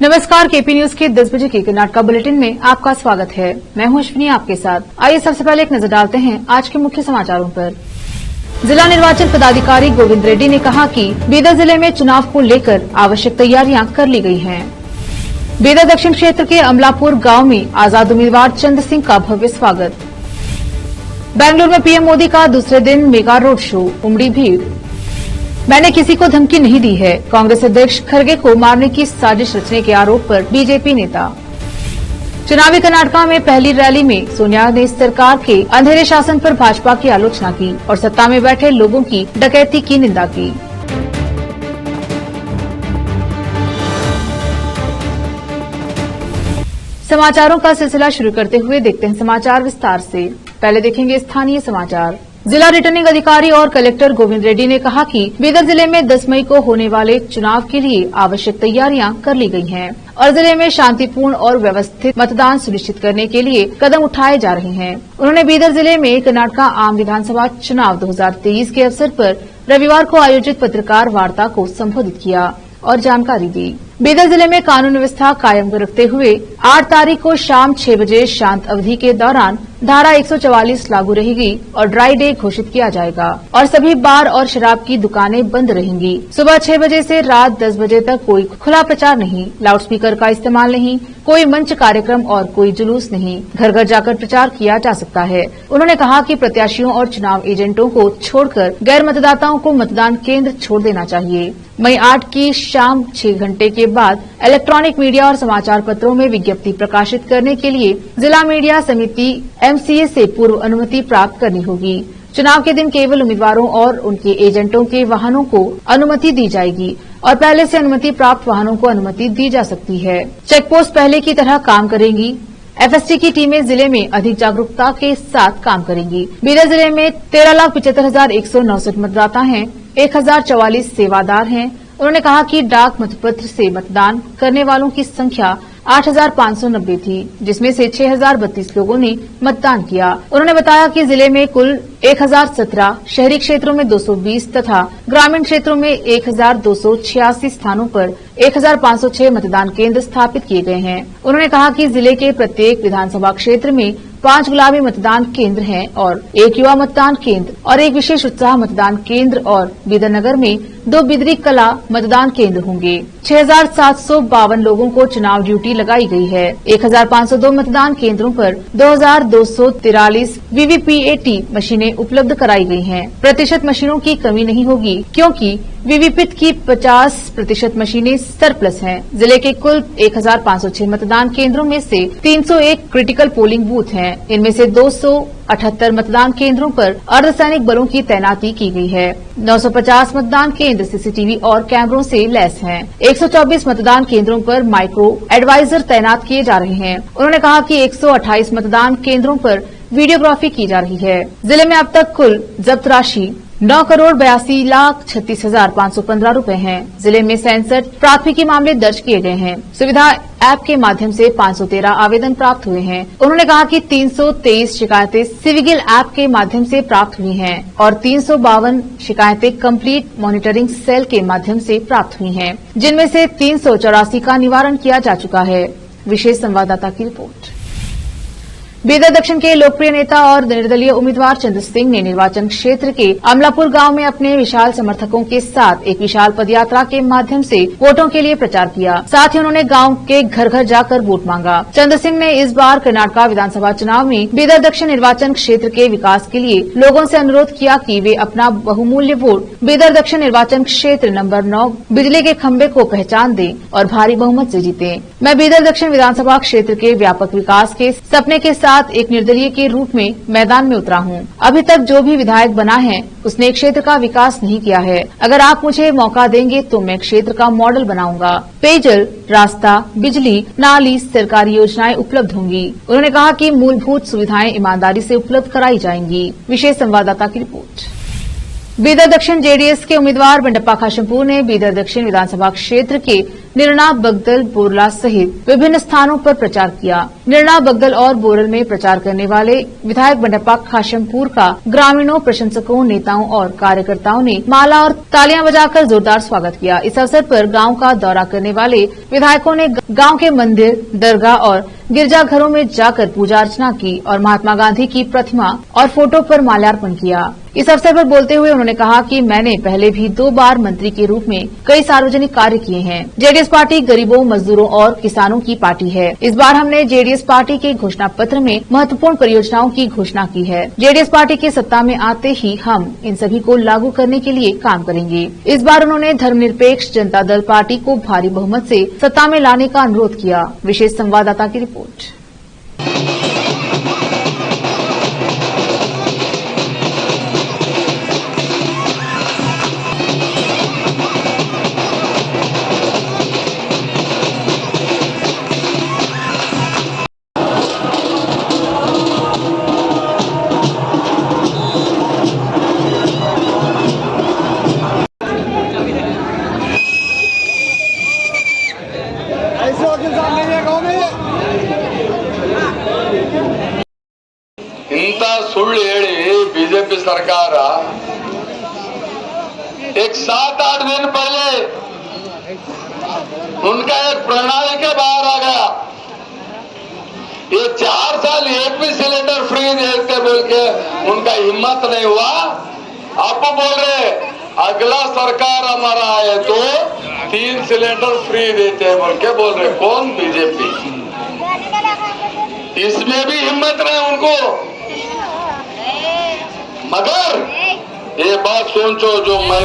नमस्कार, KP news के 10 बजे के कर्नाटका बुलेटिन में आपका स्वागत है। मैं हूं अश्विनी आपके साथ। आइए सबसे पहले एक नजर डालते हैं आज के मुख्य समाचारों पर। जिला निर्वाचन पदाधिकारी गोविंद रेड्डी ने कहा कि बीदर जिले में चुनाव को लेकर आवश्यक तैयारियां कर ली गई हैं। बीदर दक्षिण क्षेत्र के अमलापुर गांव में आजाद उम्मीदवार चंद्र सिंह का भव्य स्वागत। बेंगलुरु में पीएम मोदी का दूसरे दिन मेगा रोड शो, उमड़ी भीड़। मैंने किसी को धमकी नहीं दी है, कांग्रेस अध्यक्ष खरगे को मारने की साजिश रचने के आरोप पर बीजेपी नेता। चुनावी कर्नाटका में पहली रैली में सोनिया ने सरकार के अंधेरे शासन पर भाजपा की आलोचना की और सत्ता में बैठे लोगों की डकैती की निंदा की। समाचारों का सिलसिला शुरू करते हुए देखते हैं समाचार विस्तार से। पहले देखेंगे स्थानीय समाचार। जिला रिटर्निंग अधिकारी और कलेक्टर गोविंद रेड्डी ने कहा कि बीदर जिले में 10 मई को होने वाले चुनाव के लिए आवश्यक तैयारियां कर ली गई हैं और जिले में शांतिपूर्ण और व्यवस्थित मतदान सुनिश्चित करने के लिए कदम उठाए जा रहे हैं। उन्होंने बीदर जिले में कर्नाटका आम विधानसभा चुनाव 2023 के अवसर पर रविवार को आयोजित पत्रकार वार्ता को संबोधित किया और जानकारी दी। बीदर जिले में कानून व्यवस्था कायम रखते हुए 8 तारीख को शाम 6 बजे शांत अवधि के दौरान धारा 144 लागू रहेगी और ड्राई डे घोषित किया जाएगा और सभी बार और शराब की दुकानें बंद रहेंगी। सुबह 6 बजे से रात 10 बजे तक कोई खुला प्रचार नहीं, लाउडस्पीकर का इस्तेमाल नहीं, कोई मंच कार्यक्रम और कोई जुलूस नहीं, घर घर जाकर प्रचार किया जा सकता है। उन्होंने कहा कि प्रत्याशियों और चुनाव एजेंटों को छोड़कर गैर मतदाताओं को मतदान केंद्र छोड़ देना चाहिए। मई 8 की शाम 6 घंटे के बाद इलेक्ट्रॉनिक मीडिया और समाचार पत्रों में विज्ञप्ति प्रकाशित करने के लिए जिला मीडिया समिति MCA से पूर्व अनुमति प्राप्त करनी होगी। चुनाव के दिन केवल उम्मीदवारों और उनके एजेंटों के वाहनों को अनुमति दी जाएगी और पहले से अनुमति प्राप्त वाहनों को अनुमति दी जा सकती है। चेकपोस्ट पहले की तरह काम करेंगी। FST की टीमें जिले में अधिक जागरूकता के साथ काम करेंगी। बीदर जिले में 13,75,169 मतदाता हैं, 1,044 सेवादार हैं। उन्होंने कहा कि डाक मतपत्र से मतदान करने वालों की संख्या 8,590 थी, जिसमें से 6,032 लोगों ने मतदान किया। उन्होंने बताया कि जिले में कुल 1,017, शहरी क्षेत्रों में 220 तथा ग्रामीण क्षेत्रों में 1,286 स्थानों पर 1,506 मतदान केंद्र स्थापित किए गए हैं। उन्होंने कहा कि जिले के प्रत्येक विधानसभा क्षेत्र में 5 गुलाबी मतदान केंद्र हैं और 1 युवा मतदान केंद्र और 1 विशेष उत्साह मतदान केंद्र और बीदर नगर में 2 बिदरी कला मतदान केंद्र होंगे। 6,752 लोगों को चुनाव ड्यूटी लगाई गई है। 1,502 मतदान केंद्रों पर 2,243 VVPAT मशीनें उपलब्ध कराई गई हैं। प्रतिशत मशीनों की कमी नहीं होगी क्योंकि वीवीपैट की 50% मशीनें सरप्लस हैं। जिले के कुल 1,506 मतदान केंद्रों में से 301 क्रिटिकल पोलिंग बूथ हैं। इनमें से 278 मतदान केंद्रों पर अर्धसैनिक बलों की तैनाती की गई है। 950 मतदान केंद्र CCTV और कैमरों से लैस हैं। 124 मतदान केंद्रों पर माइक्रो एडवाइजर तैनात किए जा रहे हैं। उन्होंने कहा कि 128 मतदान केंद्रों पर वीडियोग्राफी की जा रही है। जिले में अब तक कुल जब्त राशि 9,82,36,515 रूपए है। जिले में 67 प्राथमिकी मामले दर्ज किए गए हैं। सुविधा ऐप के माध्यम से 513 आवेदन प्राप्त हुए हैं। उन्होंने कहा कि 323 शिकायतें सिविजिल ऐप के माध्यम से प्राप्त हुई हैं और 352 शिकायतें कंप्लीट मॉनिटरिंग सेल के माध्यम से प्राप्त हुई हैं, जिनमें से 384 का निवारण किया जा चुका है। विशेष संवाददाता की रिपोर्ट। बीदर दक्षिण के लोकप्रिय नेता और निर्दलीय उम्मीदवार चंद्र सिंह ने निर्वाचन क्षेत्र के अमलापुर गांव में अपने विशाल समर्थकों के साथ एक विशाल पदयात्रा के माध्यम से वोटों के लिए प्रचार किया। साथ ही उन्होंने गांव के घर घर जाकर वोट मांगा। चंद्र सिंह ने इस बार कर्नाटका विधानसभा चुनाव में बीदर दक्षिण निर्वाचन क्षेत्र के विकास के लिए लोगों से अनुरोध किया कि वे अपना बहुमूल्य वोट बीदर दक्षिण निर्वाचन क्षेत्र नंबर 9 बिजली के खंभे को पहचान दें और भारी बहुमत से जीतें। मैं बीदर दक्षिण विधानसभा क्षेत्र के व्यापक विकास के सपने के साथ एक निर्दलीय के रूप में मैदान में उतरा हूं। अभी तक जो भी विधायक बना है उसने क्षेत्र का विकास नहीं किया है। अगर आप मुझे मौका देंगे तो मैं क्षेत्र का मॉडल बनाऊंगा। पेयजल, रास्ता, बिजली, नाली, सरकारी योजनाएं उपलब्ध होंगी। उन्होंने कहा कि मूलभूत सुविधाएं ईमानदारी से उपलब्ध कराई जाएंगी। विशेष संवाददाता की रिपोर्ट। बीदर दक्षिण JDS के उम्मीदवार बंडप्पा खाशमपुर ने बीदर दक्षिण विधानसभा क्षेत्र के निरना, बगदल, बोरला सहित विभिन्न स्थानों पर प्रचार किया। निर्णा, बग्गल और बोरल में प्रचार करने वाले विधायक बंडप्पा खाशमपुर का ग्रामीणों, प्रशंसकों, नेताओं और कार्यकर्ताओं ने माला और तालियां बजाकर जोरदार स्वागत किया। इस अवसर पर गांव का दौरा करने वाले विधायकों ने गांव के मंदिर, दरगाह और गिरजाघरों में जाकर पूजा अर्चना की और महात्मा गांधी की प्रतिमा और फोटो पर माल्यार्पण किया। इस अवसर पर बोलते हुए उन्होंने कहा कि मैंने पहले भी 2 बार मंत्री के रूप में कई सार्वजनिक कार्य किए हैं। जेडीएस पार्टी गरीबों, मजदूरों और किसानों की पार्टी है। इस बार हमने जेडीएस पार्टी के घोषणा पत्र में महत्वपूर्ण परियोजनाओं की घोषणा की है। जेडीएस पार्टी के सत्ता में आते ही हम इन सभी को लागू करने के लिए काम करेंगे। इस बार उन्होंने धर्मनिरपेक्ष जनता दल पार्टी को भारी बहुमत से सत्ता में लाने का अनुरोध किया। विशेष संवाददाता की रिपोर्ट। ಇಂಥ ಸುಳ್ಳು ಹೇಳಿ बीजेपी सरकार एक 7-8 दिन पहले उनका एक प्रणाली के बाहर आ गया। ये 4 साल एक भी सिलेंडर फ्री देते बोल के उनका हिम्मत नहीं हुआ। अब बोल रहे अगला सरकार हमारा आए तो 3 सिलेंडर फ्री देते बोल के बोल रहे। कौन? बीजेपी। इसमें भी हिम्मत नहीं उनको। मगर ये बात सोचो जो मैं।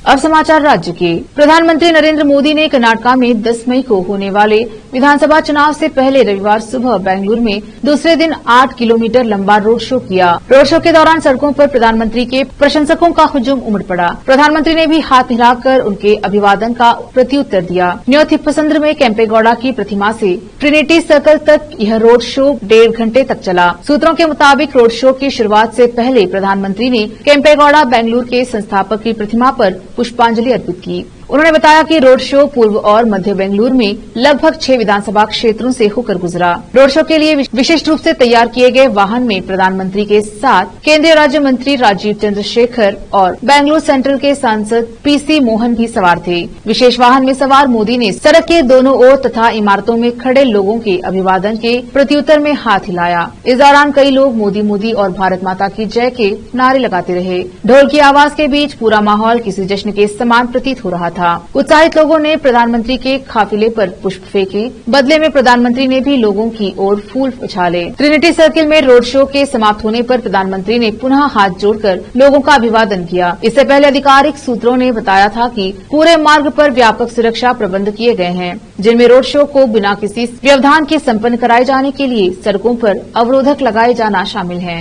अब समाचार राज्य के। प्रधानमंत्री नरेंद्र मोदी ने कर्नाटक में 10 मई को होने वाले विधानसभा चुनाव से पहले रविवार सुबह बेंगलुरु में दूसरे दिन 8 किलोमीटर लंबा रोड शो किया। रोड शो के दौरान सड़कों पर प्रधानमंत्री के प्रशंसकों का हुजूम उमड़ पड़ा। प्रधानमंत्री ने भी हाथ हिलाकर उनके अभिवादन का प्रत्युत्तर दिया। न्यू थिप्पसंद्र में केम्पेगौड़ा की प्रतिमा से ट्रिनिटी सर्कल तक यह रोड शो 1.5 घंटे तक चला। सूत्रों के मुताबिक रोड शो की शुरुआत से पहले प्रधानमंत्री ने केम्पेगौड़ा बेंगलुरु के संस्थापक की प्रतिमा पर पुष्पांजलि अर्पित की। उन्होंने बताया कि रोड शो पूर्व और मध्य बेंगलुरु में लगभग 6 विधानसभा क्षेत्रों से होकर गुजरा। रोड शो के लिए विशिष्ट रूप से तैयार किए गए वाहन में प्रधानमंत्री के साथ केंद्रीय राज्य मंत्री राजीव चंद्रशेखर और बेंगलुरु सेंट्रल के सांसद पीसी मोहन भी सवार थे। विशेष वाहन में सवार मोदी ने सड़क के दोनों ओर तथा इमारतों में खड़े लोगों के अभिवादन के प्रत्युत्तर में हाथ हिलाया। इस दौरान कई लोग मोदी मोदी और भारत माता की जय के नारे लगाते रहे। ढोल की आवाज के बीच पूरा माहौल किसी जश्न के समान प्रतीत हो रहा था। उत्साहित लोगों ने प्रधानमंत्री के काफिले पर पुष्प फेंके। बदले में प्रधानमंत्री ने भी लोगों की ओर फूल उछाले। ट्रिनिटी सर्किल में रोड शो के समाप्त होने पर प्रधानमंत्री ने पुनः हाथ जोड़कर लोगों का अभिवादन किया। इससे पहले आधिकारिक सूत्रों ने बताया था कि पूरे मार्ग पर व्यापक सुरक्षा प्रबंध किए गए हैं, जिनमें रोड शो को बिना किसी व्यवधान के संपन्न कराए जाने के लिए सड़कों पर अवरोधक लगाए जाना शामिल है।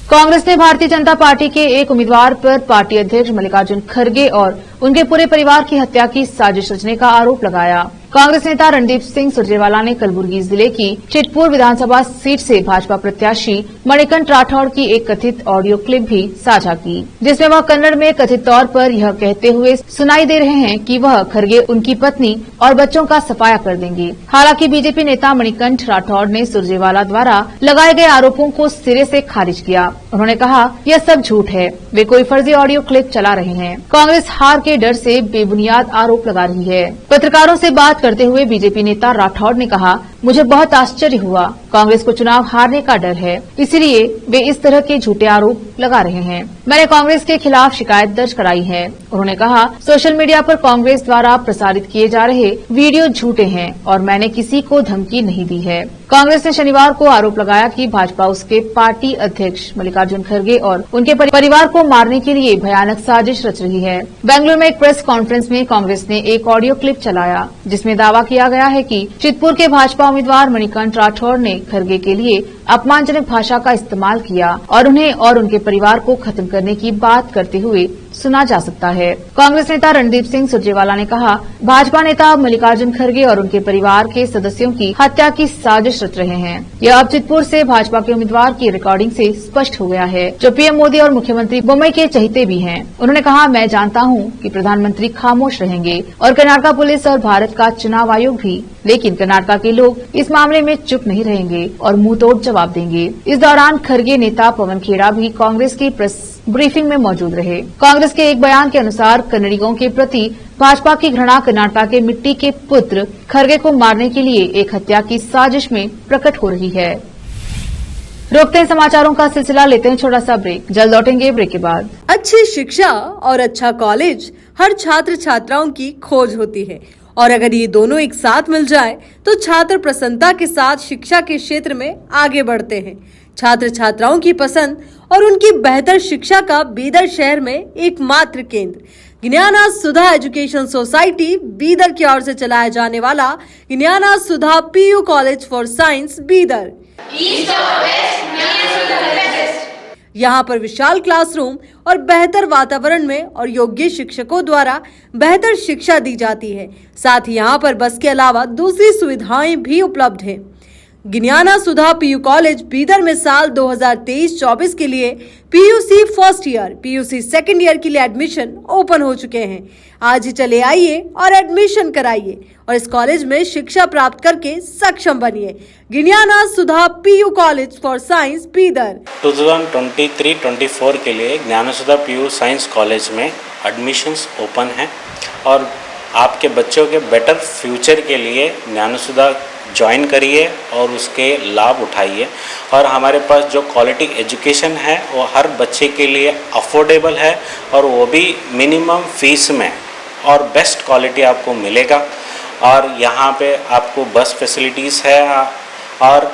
कांग्रेस ने भारतीय जनता पार्टी के एक उम्मीदवार पर पार्टी अध्यक्ष मल्लिकार्जुन खड़गे और उनके पूरे परिवार की हत्या की साजिश रचने का आरोप लगाया। कांग्रेस नेता रणदीप सिंह सुरजेवाला ने कलबुर्गी जिले की चितपुर विधानसभा सीट से भाजपा प्रत्याशी मणिकंठ राठौड़ की एक कथित ऑडियो क्लिप भी साझा की, जिसमें वह कन्नड़ में कथित तौर पर यह कहते हुए सुनाई दे रहे हैं कि वह खड़गे उनकी पत्नी और बच्चों का सफाया कर देंगे। हालांकि बीजेपी नेता मणिकंठ राठौड़ ने सुरजेवाला द्वारा लगाए गए आरोपों को सिरे से खारिज किया। उन्होंने कहा, यह सब झूठ है, वे कोई फर्जी ऑडियो क्लिप चला रहे हैं। कांग्रेस हार के डर से बेबुनियाद आरोप लगा रही है। पत्रकारों से बात करते हुए बीजेपी नेता राठौड़ ने कहा, मुझे बहुत आश्चर्य हुआ। कांग्रेस को चुनाव हारने का डर है, इसलिए वे इस तरह के झूठे आरोप लगा रहे हैं। मैंने कांग्रेस के खिलाफ शिकायत दर्ज कराई है। उन्होंने कहा, सोशल मीडिया पर कांग्रेस द्वारा प्रसारित किए जा रहे वीडियो झूठे हैं और मैंने किसी को धमकी नहीं दी है। कांग्रेस ने शनिवार को आरोप लगाया कि भाजपा उसके पार्टी अध्यक्ष मल्लिकार्जुन खड़गे और उनके परिवार को मारने के लिए भयानक साजिश रच रही है। बेंगलुरु में एक प्रेस कॉन्फ्रेंस में कांग्रेस ने एक ऑडियो क्लिप चलाया, जिसमें दावा किया गया है कि चितपुर के भाजपा उम्मीदवार मणिकंठ राठौड़ ने खड़गे के लिए अपमानजनक भाषा का इस्तेमाल किया और उन्हें और उनके परिवार को खत्म करने की बात करते हुए सुना जा सकता है। कांग्रेस नेता रणदीप सिंह सुरजेवाला ने कहा, भाजपा नेता मल्लिकार्जुन खड़गे और उनके परिवार के सदस्यों की हत्या की साजिश रच रहे हैं। यह अब चितपुर से भाजपा के उम्मीदवार की रिकॉर्डिंग से स्पष्ट हो गया है, जो पीएम मोदी और मुख्यमंत्री बोम्मई के चहेते भी हैं। उन्होंने कहा, मैं जानता हूं कि प्रधानमंत्री खामोश रहेंगे और कर्नाटक पुलिस और भारत का चुनाव आयोग भी, लेकिन कर्नाटक के लोग इस मामले में चुप नहीं रहेंगे और मुंहतोड़ जवाब देंगे। इस दौरान खड़गे नेता पवन खेड़ा भी कांग्रेस की प्रेस ब्रीफिंग में मौजूद रहे। कांग्रेस के एक बयान के अनुसार कन्नडिगों के प्रति भाजपा की घृणा कर्नाटक के मिट्टी के पुत्र खड़गे को मारने के लिए एक हत्या की साजिश में प्रकट हो रही है। रोकते हैं समाचारों का सिलसिला, लेते हैं छोटा सा ब्रेक, जल्द लौटेंगे ब्रेक के बाद। अच्छी शिक्षा और अच्छा कॉलेज हर छात्र छात्राओं की खोज होती है, और अगर ये दोनों एक साथ मिल जाए तो छात्र प्रसन्नता के साथ शिक्षा के क्षेत्र में आगे बढ़ते हैं। छात्र छात्राओं की पसंद और उनकी बेहतर शिक्षा का बीदर शहर में एकमात्र केंद्र ज्ञाना सुधा एजुकेशन सोसाइटी बीदर की ओर से चलाया जाने वाला Gnana Sudha PU college for science Bidar. यहाँ पर विशाल क्लासरूम और बेहतर वातावरण में और योग्य शिक्षकों द्वारा बेहतर शिक्षा दी जाती है। साथ ही यहाँ पर बस के अलावा दूसरी सुविधाएं भी उपलब्ध हैं। ज्ञाना सुधा पीयू कॉलेज बीदर में साल 2023-24 के लिए PUC first year, PUC second year के लिए एडमिशन ओपन हो चुके हैं। आज ही चले आइए और एडमिशन कराइए और इस कॉलेज में शिक्षा प्राप्त करके सक्षम बनिए। Gnana Sudha PU college for science Bidar. 2023-24 के लिए Gnana Sudha PU science college में एडमिशन्स ओपन हैं और आपके बच्चों के बेटर फ्यूचर के लिए ज्ञाना सुधा ज्वाइन करिए और उसके लाभ उठाइए। और हमारे पास जो क्वालिटी एजुकेशन है वो हर बच्चे के लिए अफोर्डेबल है और वो भी मिनिमम फीस में और बेस्ट क्वालिटी आपको मिलेगा। और यहाँ पे आपको बस फैसिलिटीज़ है और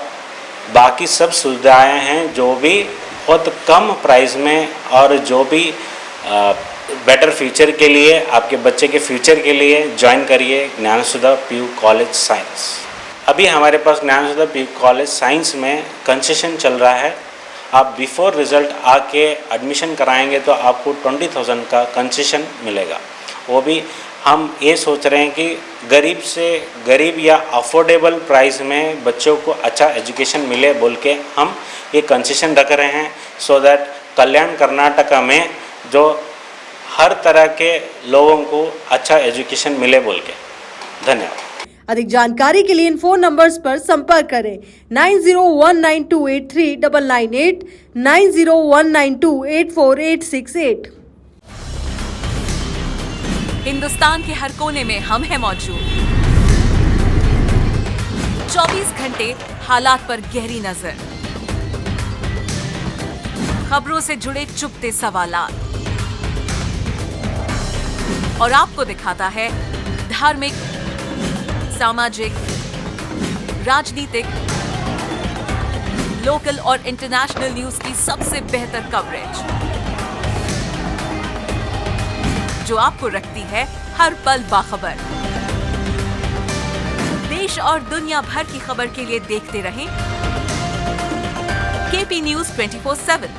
बाकी सब सुविधाएं हैं जो भी बहुत कम प्राइस में और जो भी बेटर फ्यूचर के लिए, आपके बच्चे के फ्यूचर के लिए ज्वाइन करिए ज्ञाना सुधा पीयू कॉलेज साइंस। अभी हमारे पास ज्ञाना सुधा पीयू कॉलेज साइंस में कंसेशन चल रहा है। आप बिफोर रिजल्ट आके एडमिशन कराएंगे तो आपको 20,000 का कंसेशन मिलेगा। वो भी हम ये सोच रहे हैं कि गरीब से गरीब या अफोर्डेबल प्राइस में बच्चों को अच्छा एजुकेशन मिले बोल के हम ये कंसेशन रख रहे हैं, सो दैट कल्याण कर्नाटका में जो हर तरह के लोगों को अच्छा एजुकेशन मिले बोल के। धन्यवाद। अधिक जानकारी के लिए इन फोन नंबर्स पर संपर्क करें 9019283998, 9019284868। हिंदुस्तान के हर कोने में हम हैं मौजूद। 24 घंटे हालात पर गहरी नजर, खबरों से जुड़े चुपते सवालात और आपको दिखाता है धार्मिक, सामाजिक, राजनीतिक, लोकल और इंटरनेशनल न्यूज की सबसे बेहतर कवरेज जो आपको रखती है हर पल बाखबर। देश और दुनिया भर की खबर के लिए देखते रहें केपी न्यूज 24/7।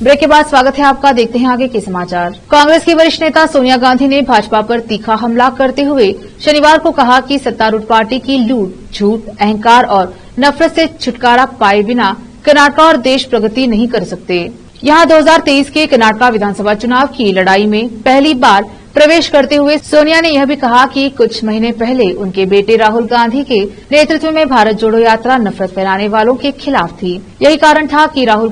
ब्रेक के बाद स्वागत है आपका, देखते हैं आगे के समाचार। कांग्रेस की वरिष्ठ नेता सोनिया गांधी ने भाजपा पर तीखा हमला करते हुए शनिवार को कहा कि सत्तारूढ़ पार्टी की लूट, झूठ, अहंकार और नफरत से छुटकारा पाए बिना कर्नाटक और देश प्रगति नहीं कर सकते। यहां 2023 के कर्नाटक विधानसभा चुनाव की लड़ाई में पहली बार प्रवेश करते हुए सोनिया ने यह भी कहा कि कुछ महीने पहले उनके बेटे राहुल गांधी के नेतृत्व में भारत जोड़ो यात्रा नफरत फैलाने वालों के खिलाफ थी। यही कारण था कि राहुल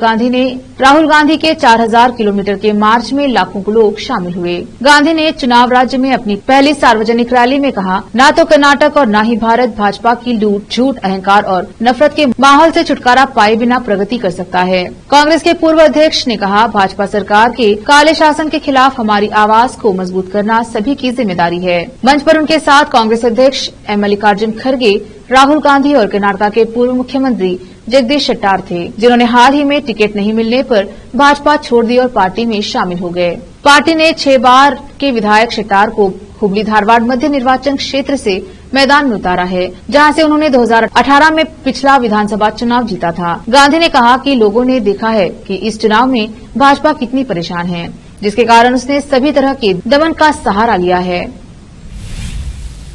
गांधी के 4000 किलोमीटर के मार्च में लाखों लोग शामिल हुए। गांधी ने चुनाव राज्य में अपनी पहली सार्वजनिक रैली में कहा, न तो कर्नाटक और न ही भारत भाजपा की लूट, झूठ, अहंकार और नफरत के माहौल से छुटकारा पाए बिना प्रगति कर सकता है। कांग्रेस के पूर्व अध्यक्ष ने कहा, भाजपा सरकार के काले शासन के खिलाफ हमारी आवाज को मजबूत करना सभी की जिम्मेदारी है। मंच पर उनके साथ कांग्रेस अध्यक्ष मल्लिकार्जुन खड़गे, राहुल गांधी और कर्नाटक के पूर्व मुख्यमंत्री जगदीश शेट्टार थे, जिन्होंने हाल ही में टिकट नहीं मिलने पर भाजपा छोड़ दी और पार्टी में शामिल हो गए। पार्टी ने 6 बार के विधायक शेट्टार को हुबली धारवाड़ मध्य निर्वाचन क्षेत्र से मैदान में उतारा है, जहां से उन्होंने 2018 में पिछला विधानसभा चुनाव जीता था। गांधी ने कहा कि लोगों ने देखा है कि इस चुनाव में भाजपा कितनी परेशान है, जिसके कारण उसने सभी तरह के दमन का सहारा लिया है।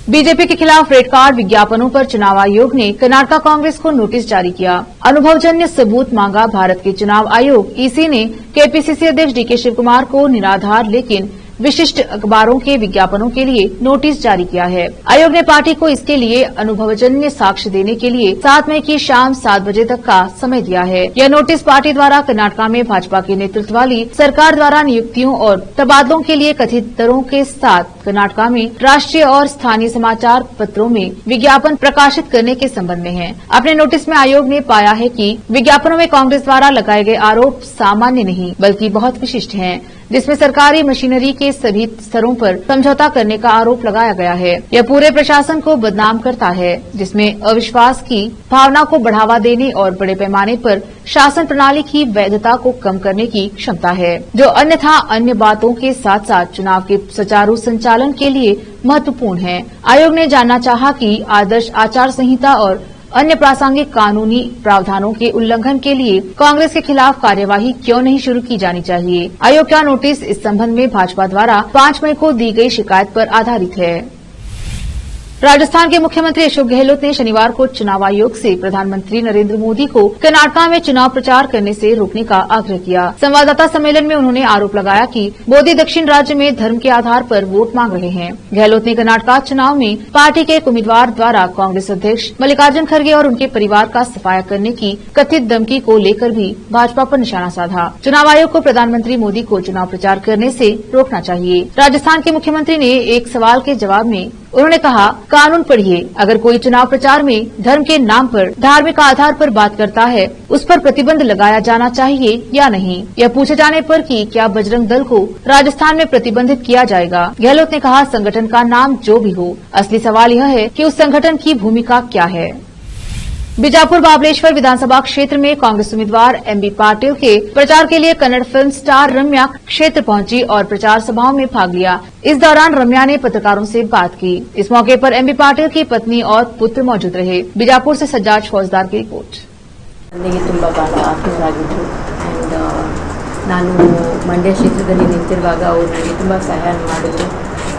बीजेपी के खिलाफ रेड कार्ड विज्ञापनों पर चुनाव आयोग ने कर्नाटक कांग्रेस को नोटिस जारी किया। अनुभवजन्य सबूत मांगा। भारत के चुनाव आयोग ईसी ने केपीसीसी अध्यक्ष डीके शिवकुमार को निराधार लेकिन विशिष्ट अखबारों के विज्ञापनों के लिए नोटिस जारी किया है। आयोग ने पार्टी को इसके लिए अनुभवजन्य साक्ष्य देने के लिए 7 मई की शाम 7 बजे तक का समय दिया है। यह नोटिस पार्टी द्वारा कर्नाटक में भाजपा के नेतृत्व वाली सरकार द्वारा नियुक्तियों और तबादलों के लिए कथित दरों के साथ कर्नाटक में राष्ट्रीय और स्थानीय समाचार पत्रों में विज्ञापन प्रकाशित करने के संबंध में है। अपने नोटिस में आयोग ने पाया है कि विज्ञापनों में कांग्रेस द्वारा लगाए गए आरोप सामान्य नहीं बल्कि बहुत विशिष्ट हैं, जिसमें सरकारी मशीनरी के सभी स्तरों पर समझौता करने का आरोप लगाया गया है। यह पूरे प्रशासन को बदनाम करता है, जिसमें अविश्वास की भावना को बढ़ावा देने और बड़े पैमाने पर शासन प्रणाली की वैधता को कम करने की क्षमता है, जो अन्यथा अन्य बातों के साथ साथ चुनाव के सुचारू संचालन के लिए महत्वपूर्ण है। आयोग ने जानना चाहा कि आदर्श आचार संहिता और अन्य प्रासंगिक कानूनी प्रावधानों के उल्लंघन के लिए कांग्रेस के खिलाफ कार्यवाही क्यों नहीं शुरू की जानी चाहिए। आयोग का नोटिस इस संबंध में भाजपा द्वारा 5 मई को दी गई शिकायत पर आधारित है। राजस्थान के मुख्यमंत्री अशोक गहलोत ने शनिवार को चुनाव आयोग से प्रधानमंत्री नरेंद्र मोदी को कर्नाटक में चुनाव प्रचार करने से रोकने का आग्रह किया। संवाददाता सम्मेलन में उन्होंने आरोप लगाया कि मोदी दक्षिण राज्य में धर्म के आधार पर वोट मांग रहे हैं। गहलोत ने कर्नाटक चुनाव में पार्टी के एक उम्मीदवार द्वारा कांग्रेस अध्यक्ष मल्लिकार्जुन खड़गे और उनके परिवार का सफाया करने की कथित धमकी को लेकर भी भाजपा पर निशाना साधा। चुनाव आयोग को प्रधानमंत्री मोदी को चुनाव प्रचार करने से रोकना चाहिए। राजस्थान के मुख्यमंत्री ने एक सवाल के जवाब में उन्होंने कहा, कानून पढ़िए। अगर कोई चुनाव प्रचार में धर्म के नाम पर धार्मिक आधार पर बात करता है, उस पर प्रतिबंध लगाया जाना चाहिए या नहीं। यह पूछे जाने पर कि क्या बजरंग दल को राजस्थान में प्रतिबंधित किया जाएगा, गहलोत ने कहा, संगठन का नाम जो भी हो, असली सवाल यह है कि उस संगठन की भूमिका क्या है। बीजापुर बाबलेश्वर विधानसभा क्षेत्र में कांग्रेस उम्मीदवार एमबी पाटिल के प्रचार के लिए कन्नड़ फिल्म स्टार रम्या क्षेत्र पहुंची और प्रचार सभाओं में भाग लिया। इस दौरान रम्या ने पत्रकारों से बात की। इस मौके पर एमबी पाटिल की पत्नी और पुत्र मौजूद रहे। बीजापुर से सज्जाद फौजदार की रिपोर्ट। ತುಂಬಾ ಬಹಳ ಆತ್ಮೀಯರಾಗಿದ್ದರು ಆ್ಯಂಡ್ ನಾನು ಮಂಡ್ಯ ಕ್ಷೇತ್ರದಲ್ಲಿ ನಿಂತಿರುವಾಗ ಅವರು ನನಗೆ ತುಂಬ ಸಹಾಯ ಮಾಡಿದ್ರು,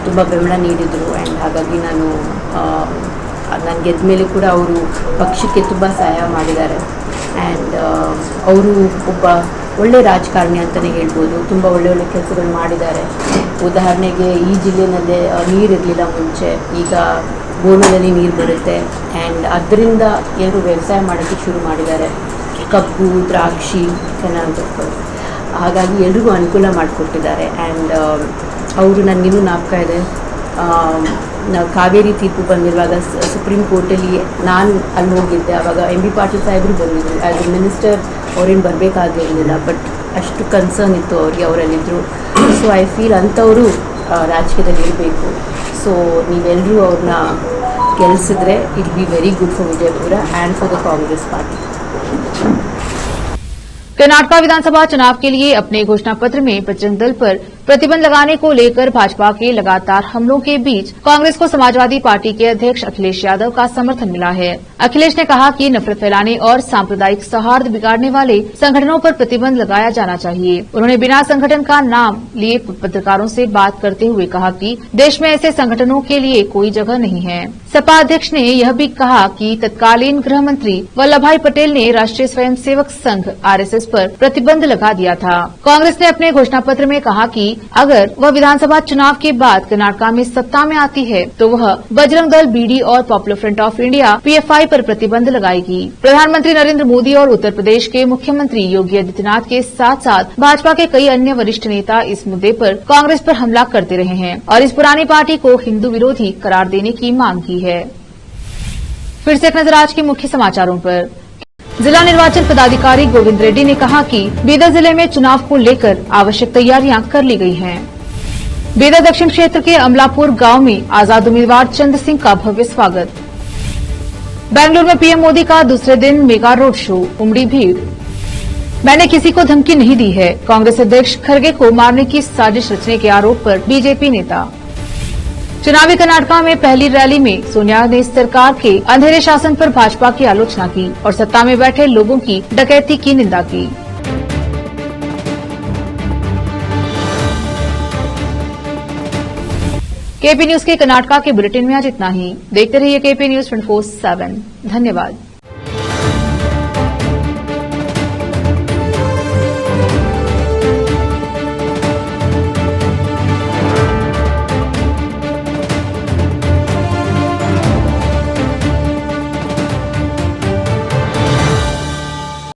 ತುಂಬ ಬೆಂಬಲ ನೀಡಿದರು ಆ್ಯಂಡ್ ಹಾಗಾಗಿ ನಾನು ಗೆದ್ದ ಮೇಲೆ ಕೂಡ ಅವರು ಪಕ್ಷಕ್ಕೆ ತುಂಬ ಸಹಾಯ ಮಾಡಿದ್ದಾರೆ ಆ್ಯಂಡ್ ಅವರು ಒಬ್ಬ ಒಳ್ಳೆ ರಾಜಕಾರಣಿ ಅಂತಲೇ ಹೇಳ್ಬೋದು. ತುಂಬ ಒಳ್ಳೆ ಕೆಲಸಗಳು ಮಾಡಿದ್ದಾರೆ. ಉದಾಹರಣೆಗೆ ಈ ಜಿಲ್ಲೆಯಲ್ಲೇ ನೀರಿರಲಿಲ್ಲ ಮುಂಚೆ, ಈಗ ಬೋರ್ನಲ್ಲಿ ನೀರು ಬರುತ್ತೆ ಆ್ಯಂಡ್ ಅದರಿಂದ ಎಲ್ಲರೂ ವ್ಯವಸಾಯ ಮಾಡೋಕ್ಕೆ ಶುರು ಮಾಡಿದ್ದಾರೆ. ಕಬ್ಬು, ದ್ರಾಕ್ಷಿ, ಕರ್ನಾಟಕ, ಹಾಗಾಗಿ ಎಲ್ರಿಗೂ ಅನುಕೂಲ ಮಾಡಿಕೊಟ್ಟಿದ್ದಾರೆ. ಆ್ಯಂಡ್ ಅವರು ನನಗಿನ್ನೂ ಜ್ಞಾಪಕ ಇದೆ, ನಾವು ಕಾವೇರಿ ತೀರ್ಪು ಬಂದಿರುವಾಗ ಸುಪ್ರೀಂ ಕೋರ್ಟಲ್ಲಿ ನಾನು ಅಲ್ಲಿ ಹೋಗಿದ್ದೆ. ಆವಾಗ ಎಂ ಬಿ ಪಾಟೀಲ್ ಸಾಹೇಬರು ಬಂದಿದ್ದರು. ಆ್ಯಸ್ ಎ ಮಿನಿಸ್ಟರ್ ಅವ್ರೇನು ಬರಬೇಕಾಗಿರಲಿಲ್ಲ, ಬಟ್ ಅಷ್ಟು ಕನ್ಸರ್ನ್ ಇತ್ತು ಅವ್ರಿಗೆ, ಅವರಲ್ಲಿದ್ದರು. ಸೊ ಐ ಫೀಲ್ ಅಂಥವರು ರಾಜಕೀಯದಲ್ಲಿ ಇರಬೇಕು. ಸೊ ನೀವೆಲ್ಲರೂ ಅವ್ರನ್ನ ಗೆಲ್ಲಿಸಿದ್ರೆ it be very good for Vijayapura and for the Congress party. Karnataka विधानसभा चुनाव के लिए अपने घोषणा पत्र में बजरंग दल पर प्रतिबंध लगाने को लेकर भाजपा के लगातार हमलों के बीच कांग्रेस को समाजवादी पार्टी के अध्यक्ष अखिलेश यादव का समर्थन मिला है। अखिलेश ने कहा कि नफरत फैलाने और सांप्रदायिक सौहार्द बिगाड़ने वाले संगठनों पर प्रतिबंध लगाया जाना चाहिए। उन्होंने बिना संगठन का नाम लिए पत्रकारों से बात करते हुए कहा कि देश में ऐसे संगठनों के लिए कोई जगह नहीं है। सपा अध्यक्ष ने यह भी कहा कि तत्कालीन गृह मंत्री वल्लभ भाई पटेल ने राष्ट्रीय स्वयंसेवक संघ आरएसएस पर प्रतिबंध लगा दिया था। कांग्रेस ने अपने घोषणा पत्र में कहा कि अगर वह विधानसभा चुनाव के बाद कर्नाटक में सत्ता में आती है तो वह बजरंग दल, बीडी और popular front of India PFI पर प्रतिबंध लगाएगी। प्रधानमंत्री नरेंद्र मोदी और उत्तर प्रदेश के मुख्यमंत्री योगी आदित्यनाथ के साथ साथ भाजपा के कई अन्य वरिष्ठ नेता इस मुद्दे पर कांग्रेस पर हमला करते रहे हैं और इस पुरानी पार्टी को हिंदू विरोधी करार देने की मांग की है। फिर से एक नजर आज के मुख्य समाचारों पर। जिला निर्वाचन पदाधिकारी गोविंद रेड्डी ने कहा कि बीदर जिले में चुनाव को लेकर आवश्यक तैयारियां कर ली गई हैं। बीदर दक्षिण क्षेत्र के अमलापुर गांव में आजाद उम्मीदवार चंद्र सिंह का भव्य स्वागत। बेंगलुरु में पीएम मोदी का दूसरे दिन मेगा रोड शो, उमड़ी भीड़। मैंने किसी को धमकी नहीं दी है, कांग्रेस अध्यक्ष खड़गे को मारने की साजिश रचने के आरोप पर बीजेपी नेता। चुनावी कर्नाटका में पहली रैली में सोनिया ने सरकार के अंधेरे शासन पर भाजपा की आलोचना की और सत्ता में बैठे लोगों की डकैती की निंदा की। केपी न्यूज के कर्नाटका के बुलेटिन में आज इतना ही। देखते रहिए केपी न्यूज 24/7। धन्यवाद।